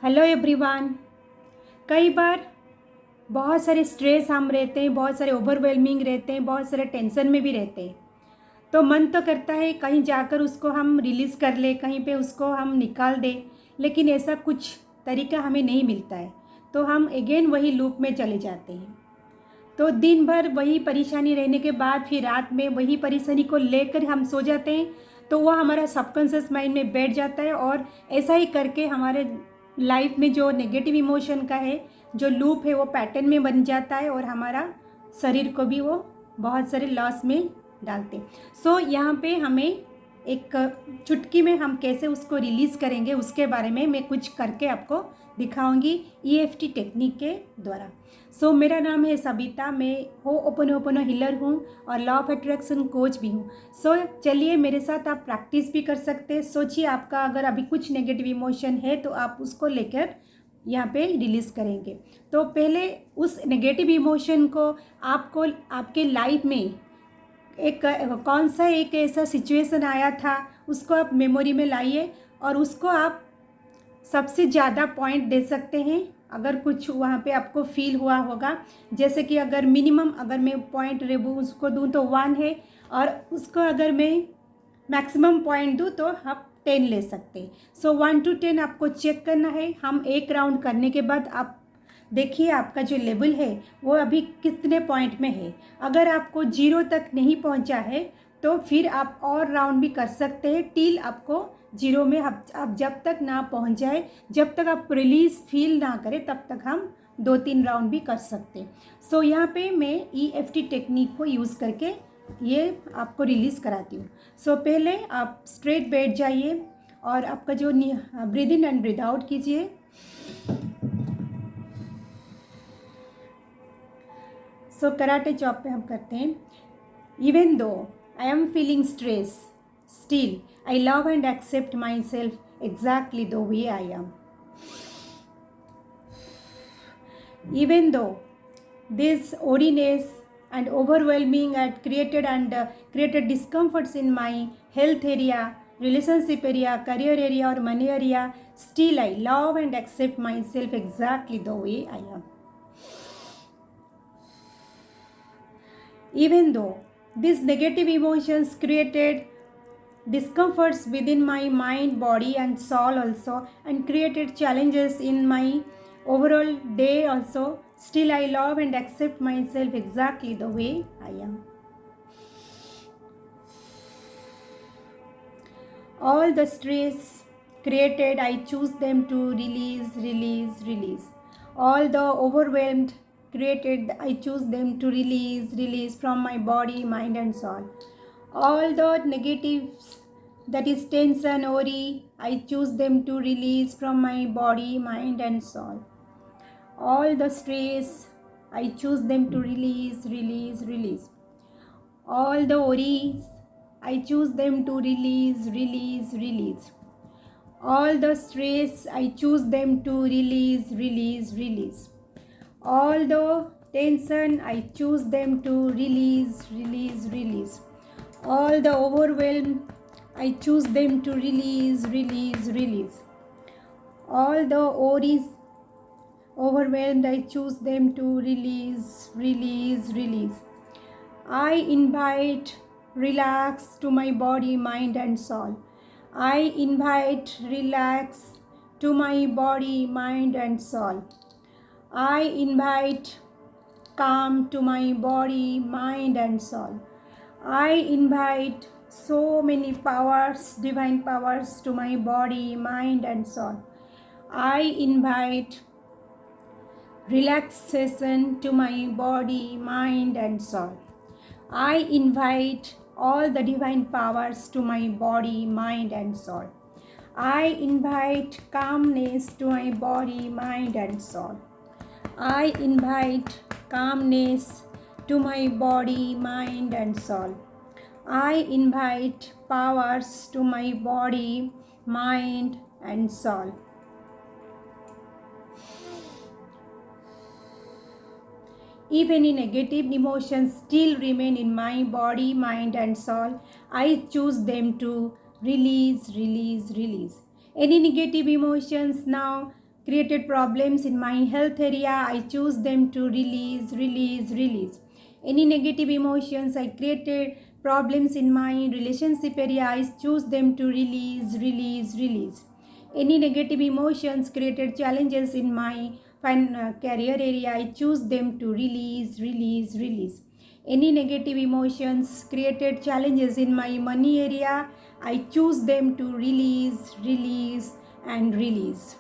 Hello everyone. कई बार बहुत सारे स्ट्रेस हम रहते हैं, बहुत सारे ओवरवेलमिंग रहते हैं, बहुत सारे टेंशन में भी रहते हैं। तो मन तो करता है कहीं जाकर उसको हम रिलीज़ कर ले, कहीं पे उसको हम निकाल दें, लेकिन ऐसा कुछ तरीका हमें नहीं मिलता है। तो हम अगेन वही लूप में चले जाते हैं। तो दिन भर वही परेशानी रहने के बाद फिर रात में वही परेशानी को लेकर हम सो जाते हैं। तो वह हमारा सबकॉन्शियस माइंड में बैठ जाता है और ऐसा ही करके हमारे लाइफ में जो नेगेटिव इमोशन का है, जो लूप है, वो पैटर्न में बन जाता है और हमारा शरीर को भी वो बहुत सारे लॉस में डालते हैं। सो यहाँ पे हमें एक चुटकी में हम कैसे उसको रिलीज़ करेंगे उसके बारे में मैं कुछ करके आपको दिखाऊंगी EFT टेक्निक के द्वारा। सो मेरा नाम है सबिता, मैं ओपनो हीलर हूँ और लॉ ऑफ अट्रैक्शन कोच भी हूँ। सो चलिए मेरे साथ आप प्रैक्टिस भी कर सकते हैं। सोचिए आपका अगर अभी कुछ नेगेटिव इमोशन है तो आप उसको लेकर यहाँ पे रिलीज़ करेंगे। तो पहले उस नेगेटिव इमोशन को आपको आपके लाइफ में कौन सा एक ऐसा सिचुएशन आया था उसको आप मेमोरी में लाइए और उसको आप सबसे ज़्यादा पॉइंट दे सकते हैं। अगर कुछ वहाँ पे आपको फील हुआ होगा, जैसे कि अगर मिनिमम अगर मैं पॉइंट रेबू उसको दूँ तो 1 है और उसको अगर मैं मैक्सिमम पॉइंट दूँ तो आप 10 ले सकते हैं। सो 1 to 10 आपको चेक करना है। हम एक राउंड करने के बाद आप देखिए आपका जो लेवल है वो अभी कितने पॉइंट में है। अगर आपको 0 तक नहीं पहुंचा है तो फिर आप और राउंड भी कर सकते हैं टिल आपको 0 में आप जब तक ना पहुंच जाए, जब तक आप रिलीज फील ना करें तब तक हम 2-3 राउंड भी कर सकते हैं। सो यहाँ पे मैं EFT टेक्निक को यूज़ करके ये आपको रिलीज़ कराती हूँ। सो पहले आप स्ट्रेट बैठ जाइए और आपका जो breathe in and breathe out कीजिए। सो कराटे चॉप पे हम करते हैं। इवन दो I am feeling stress, still I love and accept myself exactly the way I am. Even though this ordinance and overwhelming had created discomforts in my health area, relationship area, career area or money area, still I love and accept myself exactly the way I am. Even though these negative emotions created discomforts within my mind, body and soul also, and created challenges in my overall day also, still I love and accept myself exactly the way I am. All the stress created, I choose them to release. All the overwhelmed created, I choose them to release from my body, mind and soul. All the negatives, that is tension, worry, I choose them to release from my body, mind and soul. All the stress, I choose them to release. All the worries, I choose them to release. All the stress, I choose them to release. All the tension, I choose them to release. All the overwhelm, I choose them to release. All the worries, overwhelmed, I choose them to release. I invite relax to my body, mind and soul. I invite relax to my body, mind and soul. I invite calm to my body, mind and soul. I invite so many powers, divine powers to my body, mind and soul. I invite relaxation to my body, mind and soul. I invite all the divine powers to my body, mind and soul. I invite calmness to my body, mind and soul. I invite calmness to my body, mind and soul. I invite powers to my body, mind and soul. Even if negative emotions still remain in my body, mind and soul, I choose them to release. Any negative emotions now created problems in my health area, I choose them to release, release, release. Any negative emotions, I created problems in my relationship area, I choose them to release, release, release. Any negative emotions created challenges in my career area, I choose them to release, release, release. Any negative emotions created challenges in my money area, I choose them to release, release, and release.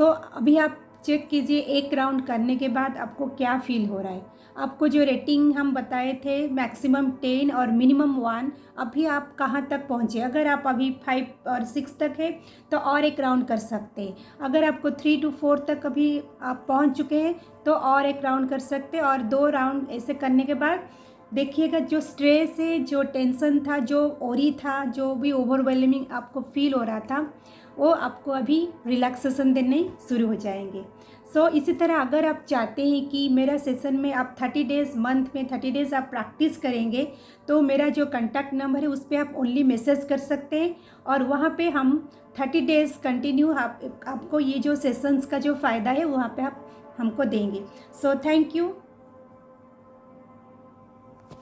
अभी आप check कीजिए एक round करने के बाद आपको क्या feel हो रहा है. आपको जो रेटिंग हम बताए थे मैक्सिमम 10 और मिनिमम 1, अभी आप कहाँ तक पहुँचे. अगर आप अभी 5 और 6 तक है तो और एक राउंड कर सकते हैं. अगर आपको 3 to 4 तक अभी आप पहुँच चुके हैं तो और एक राउंड कर सकते हैं. और 2 राउंड ऐसे करने के बाद देखिएगा जो स्ट्रेस है, जो टेंशन था, जो ओरी था, जो भी ओवरवेलमिंग आपको फील हो रहा था, वो आपको अभी रिलैक्सेशन देने शुरू हो जाएंगे. इसी तरह अगर आप चाहते हैं कि मेरा सेशन में आप 30 डेज़ मंथ में 30 डेज़ आप प्रैक्टिस करेंगे तो मेरा जो कॉन्टैक्ट नंबर है उस पर आप ओनली मैसेज कर सकते हैं और वहाँ पे हम 30 डेज़ कंटिन्यू आपको ये जो सेशंस का जो फ़ायदा है वहाँ पे आप हमको देंगे. Thank you.